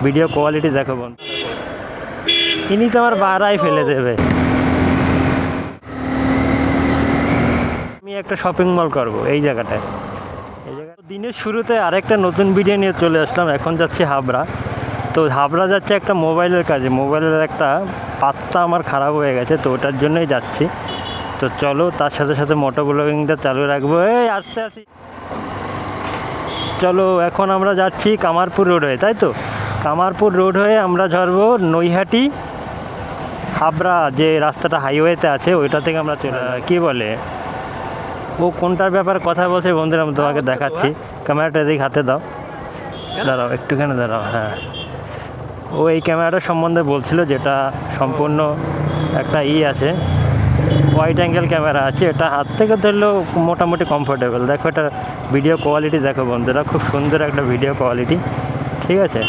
Video quality দেখো বন্ধু, ইনি তো আমার বাড়াই ফেলে দেবে। আমি একটা শপিং মল করব এই জায়গাটায়। দিনের শুরুতে আরেকটা নতুন ভিডিও নিয়ে চলে আসলাম। এখন যাচ্ছি হাবড়া। তো হাবড়া যাচ্ছে একটা মোবাইলের কাজে। মোবাইলের একটা পাতটা আমার খারাপ হয়ে গেছে, তো ওটার জন্যই যাচ্ছি। তো চলো, তার সাথে সাথে মোটো ব্লগিংটা চালু রাখবো। এই আসতে আসি, চলো। এখন আমরা যাচ্ছি কামারপুর রোড হয়ে, তাই তো? কামারপুর রোড হয়ে আমরা ধরবো নৈহাটি হাবড়া, যে রাস্তাটা হাইওয়েতে আছে ওইটা থেকে আমরা চলে। কী বলে ও, কোনটার ব্যাপারে কথা বলছে বন্ধুরা, আমি তোমাকে দেখাচ্ছি। ক্যামেরাটা এদিকে হাতে দাও, দাঁড়াও একটুখানি দাঁড়াও। হ্যাঁ, ও এই ক্যামেরাটার সম্বন্ধে বলছিল, যেটা সম্পূর্ণ একটা আছে, ওয়াইড অ্যাঙ্গেল ক্যামেরা আছে। এটা হাত থেকে ধরলেও মোটামুটি কমফোর্টেবল। দেখো এটা ভিডিও কোয়ালিটি দেখো বন্ধুরা, খুব সুন্দর একটা ভিডিও কোয়ালিটি, ঠিক আছে?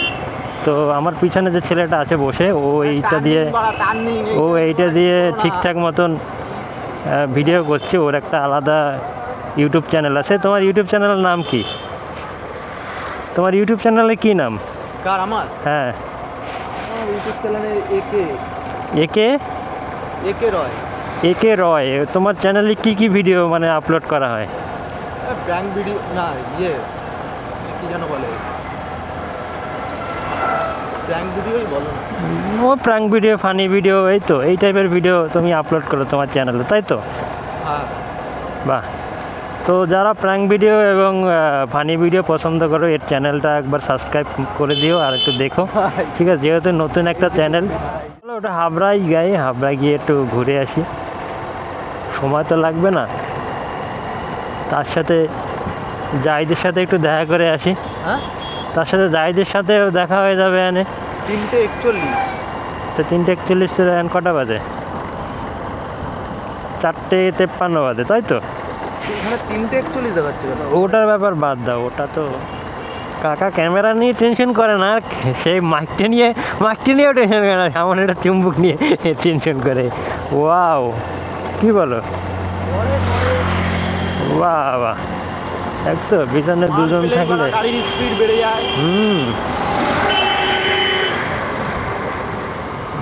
তো আমার পিছনে যে ছেলেটা আছে বসে, ও এইটা দিয়ে ঠিকঠাক মতন ভিডিও করছে। ওর একটা আলাদা ইউটিউব চ্যানেল আছে। তোমার ইউটিউব চ্যানেলের নাম কি? তোমার ইউটিউব চ্যানেলে কি নাম? আমার? হ্যাঁ, ইউটিউব চ্যানেলে একে রয়। তোমার চ্যানেলে কি ভিডিও মানে আপলোড করা হয়? প্র্যাঙ্ক ভিডিও না, কি যেন বলে, প্র্যাঙ্ক ভিডিওই বলো না। ও প্র্যাঙ্ক ভিডিও, ফানি ভিডিও, এই টাইপের ভিডিও তুমি আপলোড করো তোমার চ্যানেলে, তাই তো? হ্যাঁ। বাহ। তো যারা প্র্যাঙ্ক ভিডিও এবং ফানি ভিডিও পছন্দ করো, এর চ্যানেলটা একবার সাবস্ক্রাইব করে দিও আর একটু দেখো, ঠিক আছে? যেহেতু নতুন একটা চ্যানেল। ওটা হাবড়ায় গিয়ে একটু ঘুরে আসি, সময় তো লাগবে না। তার সাথে জাহিদের সাথে একটু দেখা করে আসি। হ্যাঁ, তার সাথে জাহিদের সাথেও দেখা হয়ে যাবে। এনে 3:41। তো 3:41 তো এখন কটা বাজে? 4:53 বাজে, তাই তো? এখানে 3:41 দেখাচ্ছে। ওটার ব্যাপার বাদ দাও, ওটা তো কাকা ক্যামেরা নিয়ে টেনশন করে না, সেই মাইকটা নিয়েও টেনশন করে না, সামনে একটা চুম্বক নিয়ে টেনশন করে। ওয়াও, কি বলো? বাহ বাহ, দেখছো পিছনে দুজন থাকলে গাড়ির স্পিড বেড়ে যায়।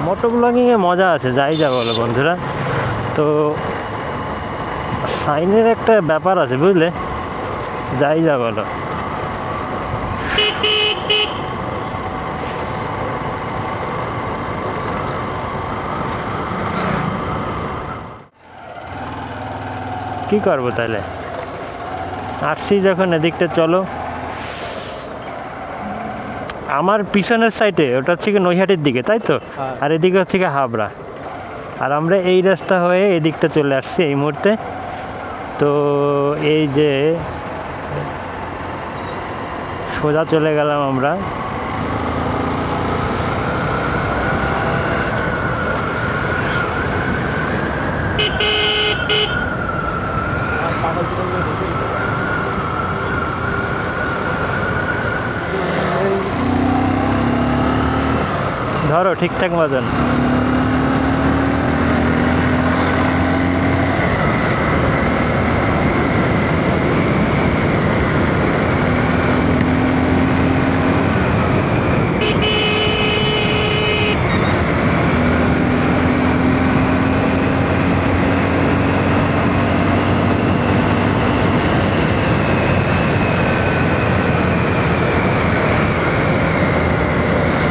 মোটো ব্লগিংয়ে মজা আছে, যাই যা বলো বন্ধুরা। তো সাইনের একটা ব্যাপার আছে, বুঝলে, যাই যা বলো। কি করবো তাহলে, আসছি যখন এদিকটা, চলো। আমার পিছনের সাইডে ওটা হচ্ছে কি নৈহাটির দিকে, তাই তো? আর এদিকে হচ্ছে কি হাবড়া। আর আমরা এই রাস্তা হয়ে এদিকটা চলে আসছি এই মুহূর্তে। তো এই যে সোজা চলে গেলাম আমরা। ধরো ঠিকঠাক মতন।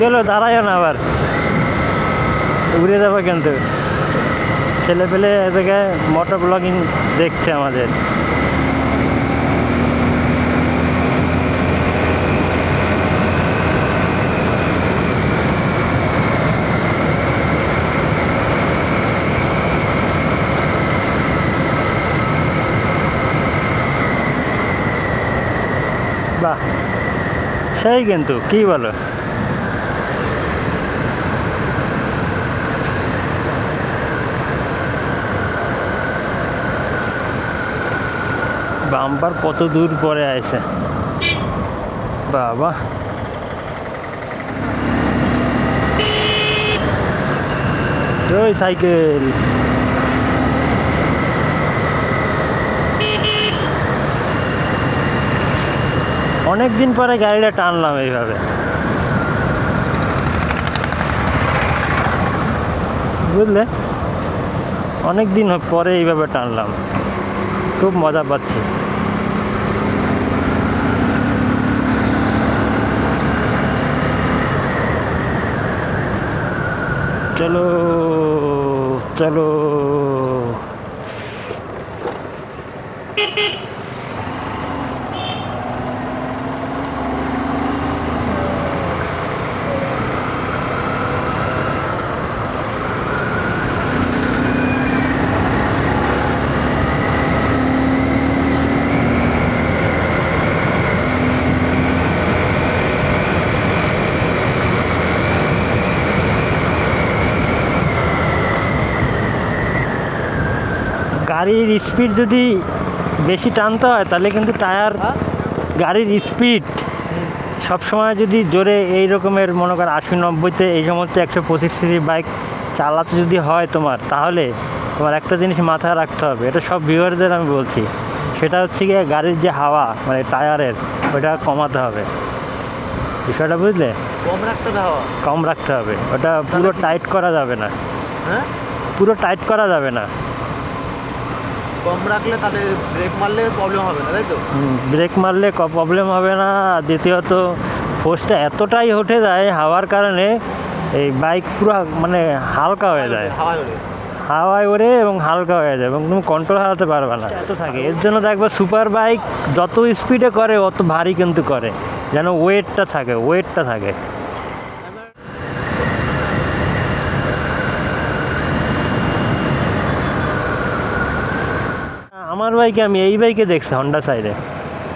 চলো, দাঁড়াইও না, আবার উড়ে যাবো কিন্তু। ছেলে পেলে এদিকে মোটর ব্লগিং দেখছে আমাদের। বাহ, সেই কিন্তু, কি বলো? বাম্পার কত দূর পরে আছে, বাবা। ওই সাইকেল, অনেক দিন পরে গাড়িটা টানলাম এইভাবে। বুঝলে, অনেক দিন পরে এইভাবে টানলাম, খুব মজা পাচ্ছি। চলো চলো। গাড়ির স্পিড যদি বেশি টানতে হয় তাহলে কিন্তু টায়ার, হ্যাঁ? গাড়ির স্পিড সবসময় যদি জোরে এই রকমের মনে করো 80-90-তে এই সমস্ত 125 সিসি বাইক চালাতে যদি হয় তোমার, তাহলে তোমার একটা জিনিস মাথায় রাখতে হবে, এটা সব ভিউয়ারদের আমি বলছি, সেটা হচ্ছে গিয়ে গাড়ির যে হাওয়া মানে টায়ারের ওটা কমাতে হবে। বিষয়টা বুঝলে, কম রাখতে দেওয়া। কম রাখতে হবে, ওটা পুরো টাইট করা যাবে না, হ্যাঁ, পুরো টাইট করা যাবে না। কম রাখলে তাদের ব্রেক মারলে প্রবলেম হবে না, তাই তো? ব্রেক মারলে প্রবলেম হবে না। দ্বিতীয়ত ফোর্সটা এতটাই উঠে যায় হাওয়ার কারণে, এই বাইক পুরো মানে হালকা হয়ে যায়, হাওয়ায় ওড়ে। হাওয়ায় ওড়ে এবং হালকা হয়ে যায় এবং তুমি কন্ট্রোল হারাতে পারবে না, এত থাকে। এর জন্য দেখবে সুপার বাইক যত স্পিডে করে অত ভারী কিন্তু করে, যেন ওয়েটটা থাকে, ওয়েটটা থাকে। আমার বাইকে, আমি এই বাইকে দেখছি হন্ডা সাইডে,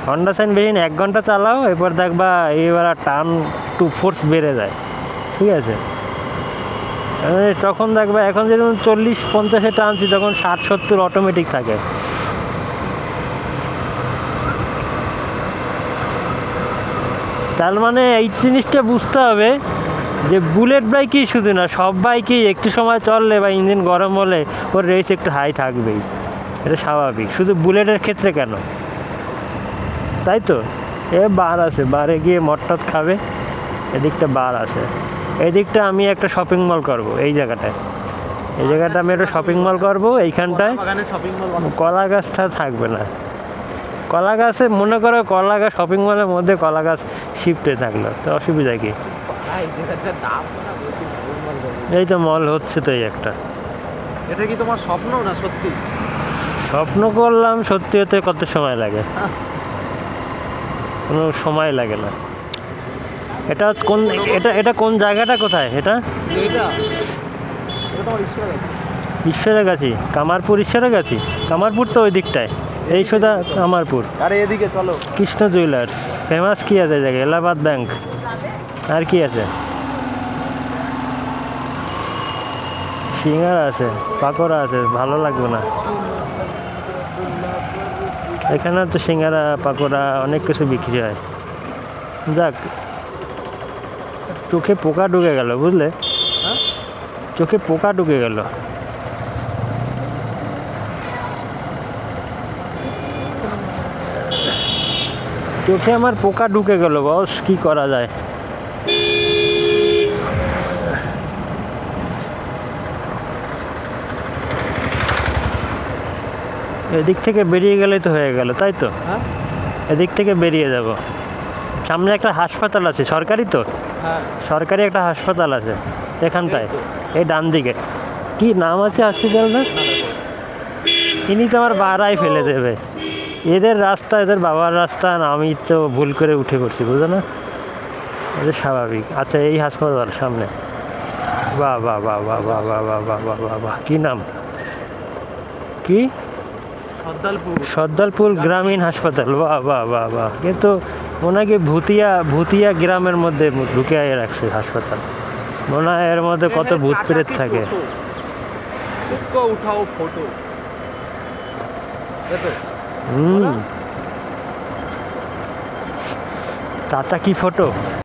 হন্ডা সাইন বেশি না, 1 ঘন্টা চালাও, এরপর দেখবা এইবার টার্ন টু ফোর্স বেড়ে যায়, ঠিক আছে? তখন দেখবা এখন যেরকম 40-50-এ টানছি, তখন 60-70 অটোমেটিক থাকে। তার মানে এই জিনিসটা বুঝতে হবে যে বুলেট বাইকই শুধু না, সব বাইকেই একটু সময় চললে বা ইঞ্জিন গরম হলে ওর রেস একটু হাই থাকবেই, এটা স্বাভাবিক। শুধু বুলেটের ক্ষেত্রে কেন, তাই তো? এ বার আছে, বারে গিয়ে মটটত খাবে, এদিকটা বার আছে, এদিকটা আমি একটা শপিং মল করব, এই জায়গাটায়, এই জায়গাটা আমি একটা শপিং মল করব। এইখানটায় শপিং মল কলা গাছটা থাকবে না, কলা গাছে মনে করো কলা গাছ শপিং মলের মধ্যে কলা গাছ শিফটে থাকলো, তো অসুবিধা কি? এই তো মল হচ্ছে তো, এই একটা। এটা কি তোমার স্বপ্ন না সত্যি? স্বপ্ন করলাম, সত্যি হতে কত সময় লাগে? কোনো সময় লাগে না। এটা কোন, এটা কোন জায়গাটা কোথায় এটা? এটা তোমার ঈশ্বরের কাছে, কামারপুর, ঈশ্বরের কাছে, কামারপুর তো ওই দিকটায়, এই সোজা কামারপুর। আরে এদিকে চলো। কৃষ্ণ জুয়েলার্স ফেমাস, কি আছে জায়গায়? এলাহাবাদ ব্যাংক, আর কি আছে? সিঙ্গারা আছে, পাকোড়া আছে, ভালো লাগবে না এখানে তো? সিঙ্গারা পাকোড়া অনেক কিছু বিক্রি হয়। যাক, চোখে পোকা ঢুকে গেল, বুঝলে? হ্যাঁ, চোখে পোকা ঢুকে গেল। চোখে আমার পোকা ঢুকে গেল, বস, কি করা যায়? এদিক থেকে বেরিয়ে গেলেই তো হয়ে গেল, তাই তো? হ্যাঁ, এদিক থেকে বেরিয়ে যাব। সামনে একটা হাসপাতাল আছে, সরকারি তো, হ্যাঁ, সরকারি একটা হাসপাতাল আছে এখানটায়, এই ডান দিকে। কি নাম আছে হসপিটালটা? ইনি তো আমার বাড়াই ফেলে দেবে, এদের রাস্তা, এদের বাবার রাস্তা, না আমি তো ভুল করে উঠে পড়ছি, বুঝো না? এটা স্বাভাবিক। আচ্ছা, এই হাসপাতাল সামনে, বাহ বাহ বাহ বাহ বাহ বাহ বাহ বাহ বাহ বাহ বাহ, কী নাম? কি? সর্দালপুর গ্রামীণ হাসপাতাল, বাহ বাহ বাহ বাহ। কিন্তু ওনাকে ভুতিয়া গ্রামের মধ্যে ঢুকে রাখছে হাসপাতাল, মনে হয় এর মধ্যে কত ভূত প্রেত থাকে। উঠাও ফটো। চাচা কি ফটো?